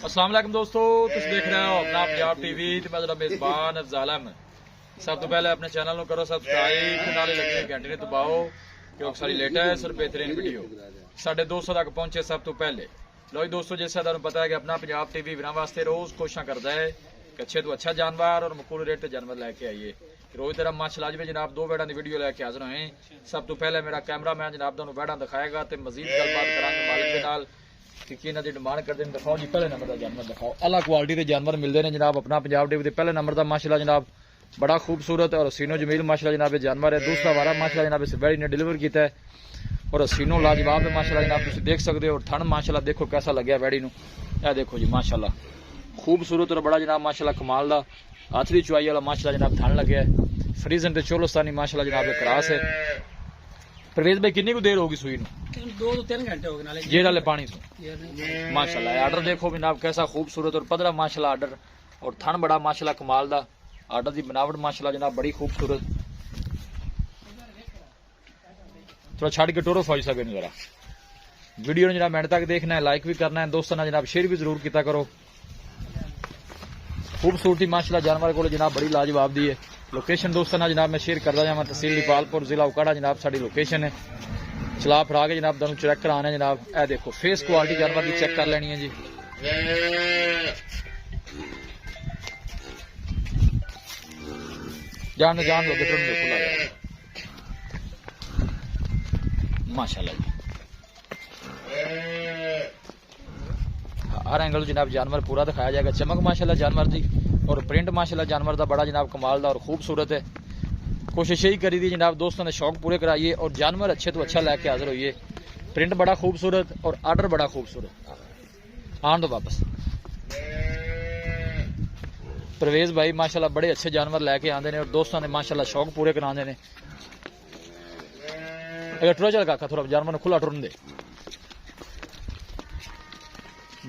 अस्सलाम वालेकुम दोस्तों, तुम देख रहे हो अपना पंजाब टीवी ते मैं जरा मेजबान अफजाल अहमद। सब तो पहले अपने चैनल को करो सब्सक्राइब ते नाले लगे घंटे ने दबाओ क्योंकि सारी लेटेस्ट और बेहतरीन वीडियो साढ़े 200 तक पहुंचे सब तो पहले। लो दोस्तों, जैसा तुहानू पता है कि अपना पंजाब टीवी वीरां वास्ते रोज कोशिश करता है कि अच्छे तो अच्छा जानवर और मकबूल रेट जानवर लैके आइए। रोज तरह माशाअल्लाह आज भी जनाब दो वेड़ा की वीडियो लैके हाजिर होए। सब तो पहले मेरा कैमरा मैन जनाब तुहानू वेड़ा दिखाएगा तो मजीद गलबात करांगे मालिक के नाल कि की इन्हां दी डिमांड करते हैं। दिखाओ जी, पहले नंबर का जानवर दिखाओ। अला क्वालिटी के जानवर मिलते हैं जनाब अपना पंजाब टीवी के पहले नंबर का माशाअल्लाह जनाब बड़ा खूबसूरत और हसीनो जमील माशाअल्लाह जनाब जानवर है। दूसरा वारा माशाअल्लाह जनाब इस बैड़ी ने डिलीवर किया है और हसीनो लाजवाब है माशाअल्लाह जनाब, तुम देख सकते हो। ठंड माशाअल्लाह देखो कैसा लगे बैड़ी नूं, यह देखो जी माशाअल्लाह खूबसूरत और बड़ा जनाब माशाअल्लाह कमाल का हाथ की चुआई वाला माशाअल्लाह जनाब थन लगे है। फ्रीजन ते चोलोस्तानी माशाअल्लाह जनाब क्रॉस है। परवेज भाई कितनी को देर होगी सुई नूं? 2 से 3 घंटे हो गए जेड़ वाले पानी से माशाअल्लाह। आर्डर देखो जनाब कैसा खूबसूरत और पदरा माशाअल्लाह आर्डर और थन बड़ा माशाअल्लाह कमाल दा। आर्डर की बनावट माशाअल्लाह जनाब बड़ी खूबसूरत। थोड़ा छड़ के टोरो फौज सके जरा वीडियो ने जनाब एंड तक देखना है, लाइक भी करना है, दोस्तों ने जनाब शेयर भी जरूर किया करो। खूबसूरती माशाअल्लाह जानवर को जनाब बड़ी लाजवाब दी है। लोकेशन दोस्तों ने जनाब मैं शेयर करता जावा, तहसील दीपालपुर जिला उकाड़ा जनाब साड़ी लोकेशन है। चला फिरा के जनाब तुहानू चेक कराना है जनाब। ए देखो फेस क्वालिटी जानवर की चेक कर लेनी है जी। जान जान लो देखो माशाअल्लाह जी। हर एंगल जनाब जानवर पूरा दिखाया जाएगा। चमक माशाअल्लाह जानवर दी और प्रिंट माशाअल्लाह जानवर का बड़ा जनाब कमाल दा और खूबसूरत है। कोशिश यही करी थी जनाब दोस्तों ने शौक पूरे कराइए और जानवर अच्छे तो अच्छा लेके हाजिर होइए। प्रिंट बड़ा खूबसूरत और आर्डर बड़ा खूबसूरत। आन दो वापस। परवेज भाई माशाअल्लाह बड़े अच्छे जानवर लेके आते हैं और दोस्तों ने माशाअल्लाह शौक पूरे कराते हैं। अगर टुरा चल काका थोड़ा जानवर खुला टुरन दे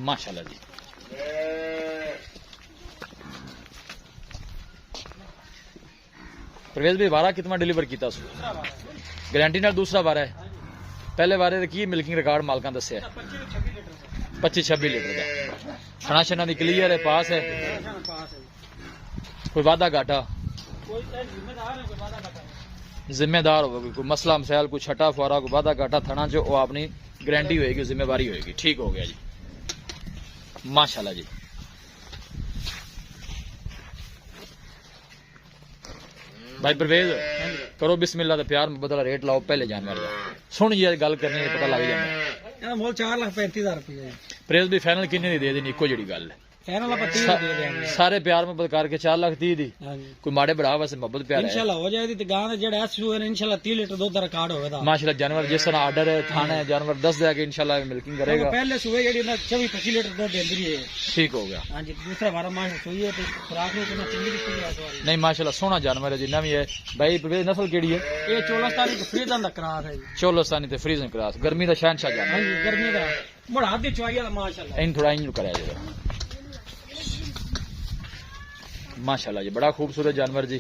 माशाअल्लाह जी। परवेज भाई वारा कितना डिलीवर किया? गारंटी नाल दूसरा वारा है। पहले वारे की मिल्किंग रिकॉर्ड मालकां दस्सिया 25-26 लीटर का। खाना शना दी क्लीयर है, पास है, कोई वादा घाटा जिम्मेदार होगा, कोई मसला मसैल कोई छठा फुआरा कोई वादा घाटा थना जो अपनी गारंटी होगी, जिम्मेवारी होगी। ठीक हो गया जी माशाअल्लाह जी। भाई परवेज करो बिस्मिल्लाह, प्यार में बदला रेट लाओ पहले जानवर का। सुन जी गल करनी है पता लग जाए। मोल 4,35,000 रुपये। परवेज भी फाइनल किन्ने दी दे देनी इको जी गल है। सारे प्यार में बदकार के 4,30,000 दी कोई माड़े बड़ा वैसे मोहब्बत प्यार है इंशाल्लाह हो जाएगी। तो गांव जेड़ा एसयू है इंशाल्लाह 30 लीटर दूध का रिकॉर्ड होगा माशाअल्लाह। जानवर जिस तरह आर्डर है थाना है जानवर 10 दे के इंशाल्लाह मिल्किंग करेगा। पहले सुबह जेडी 24-25 लीटर दूध देंदी है। ठीक हो गया। हां जी, दूसरा बारह मास सुई है तो खुराक में कितना चंगी दिखती है नहीं माशाअल्लाह सोना जानवर है जिन्ना भी है। भाई परवेज नस्ल केड़ी है? ये चोलस्तानी के फ्रीजन दा क्रॉस है। चोलस्तानी ते फ्रीजन क्रॉस गर्मी दा शहनशाह जानवर। हां जी, गर्मी दा बड़ा हाथ दी चुआई वाला माशाअल्लाह। इन थोड़ा इंज कराया जाएगा माशाअल्लाह जी। बड़ा खूबसूरत जानवर जी।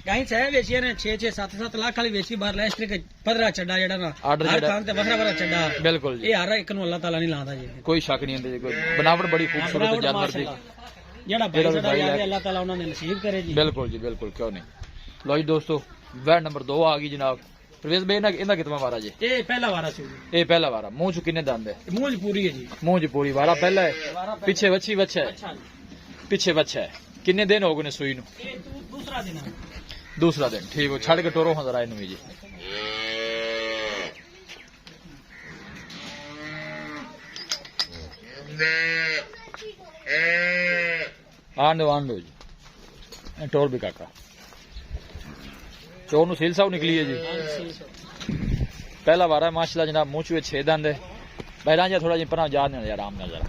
कहीं चाहे बेचिए ने 6-7 लाख वाली बेची बाहर लास्ट के 15 चड्डा जेड़ा ना आर्डर हर काम ते बखरा चड्डा बिल्कुल जी। ये हर एक नु अल्लाह ताला नहीं लांदा जी, कोई शक नहीं है। कोई बनावट बड़ी खूबसूरत जानवर दी जेड़ा भाई चड्डा यार अल्लाह ताला उन्होंने नसीब करे जी। बिल्कुल जी बिल्कुल, क्यों नहीं। लो जी दोस्तों वैट नंबर 2 आ गई जनाब। परवेज भाई ना इनका कितना वारा जी? ये पहला वारा सी। ये पहला वारा। मुंह च किन्ने दंद है? मुंह पूरी है जी। मुंह च पूरी वारा पहला है। पीछे बच्ची बच्चा है, पीछे बच्चा है। किन्ने दिन हो गए सुई नूं? दूसरा दिन है। दूसरा दिन ठीक हो। छड़ के टोरो हो जरा इनू जी। आन दो जी टोर भी काका। चोर नूं सील साहब निकली है जी। पहला वारा माशाअल्लाह जनाब। मुंह च 6 दंद है। बहरा जा थोड़ा जी पर जा आराम नाल जरा।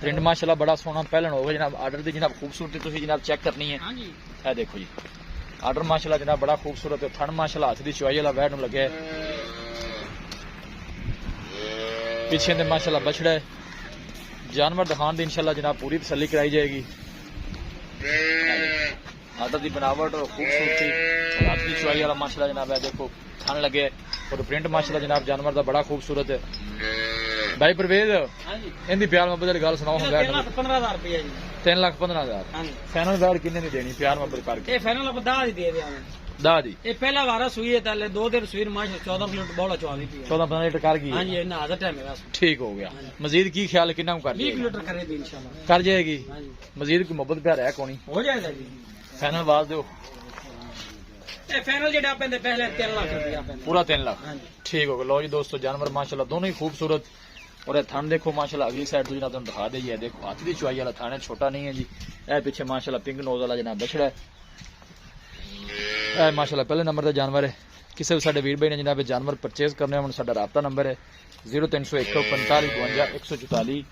प्रिंट माशाअल्लाह बड़ा सोना पहलन होगा जनाब। आर्डर की जनाब खूबसूरती तुम जनाब चेक करनी है। है देखो जी आर्डर माशाअल्लाह जनाब बड़ा खूबसूरत है। थन माशाअल्लाह हाथ की चुआई वाला वैट लगे। पीछे दे माशाअल्लाह बछड़ा है। जानवर दिखाने की इंशाअल्लाह जनाब पूरी तसल्ली कराई जाएगी। आर्डर की बनावट और खूबसूरती और हाथ की चुआई वाला माशाअल्लाह जनाब है देखो थन लगे और प्रिंट माशाअल्लाह जनाब जानवर का बड़ा खूबसूरत है। भाई परवेज हाँ जी इनकी प्यार मोहब्बत वाली गल सुनाओ। 3,15,000 रुपया जी। 3,15,000 हाँ जी फाइनल बैठ किन्ने दी देनी प्यार मोहब्बत करके? ये फाइनल आप 10 दी दे दिया दा दी ये पहला वारा सुई है ताले 2 दिन सुई माश 14 किलो बॉल चवानी पी 14-15 लीटर कर गई हाँ है। जी ना आदत है मेरा ठीक हो गया। मजीद की ख्याल है किन्ना कर 20 जाएगी? लीटर करे दी इंशाल्लाह कर जाएगी। हाँ जी मजीद की मोहब्बत प्यार है कोनी? हो जाएगा जी। फाइनल बात दो ये फाइनल जेड़ा आपने पहले 3 लाख रुपया आपने पूरा 3 लाख। हाँ जी ठीक हो गया। लो जी दोस्तों जानवर माशाल्लाह दोनों ही खूबसूरत और ये थन देखो माशाल्लाह अगली साइड तो जनाब तुम दिखा दी है। देखो हाथ की चुआई वाला थान है छोटा नहीं है जी। ए पीछे माशाल्लाह पिंक नोज वाला जनाब बछड़ा है। ए माशाल्लाह पहले नंबर का जानवर है। किसी भी साडे वीर भाई ने जनाब जानवर परचेज करने हो साडा राबता नंबर है 0301 45 52 144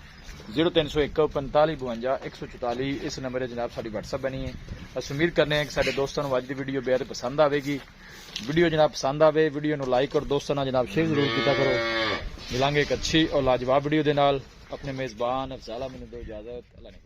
0301 45 52 144। इस नंबर जनाब साडी व्हाट्सएप बनी है। अस उम्मीद करने हैं कि साडे दोस्तों को अज की वीडियो बेहद पसंद आएगी। वीडियो जनाब पसंद आवे वीडियो को लाइक और दोस्तों नाल जनाब शेयर जरूर किया करो। मिलांगे एक अच्छी और लाजवाब वीडियो के नाल। अपने मेजबान अफजाला मैनू दो इजाजत। अल्लाह ने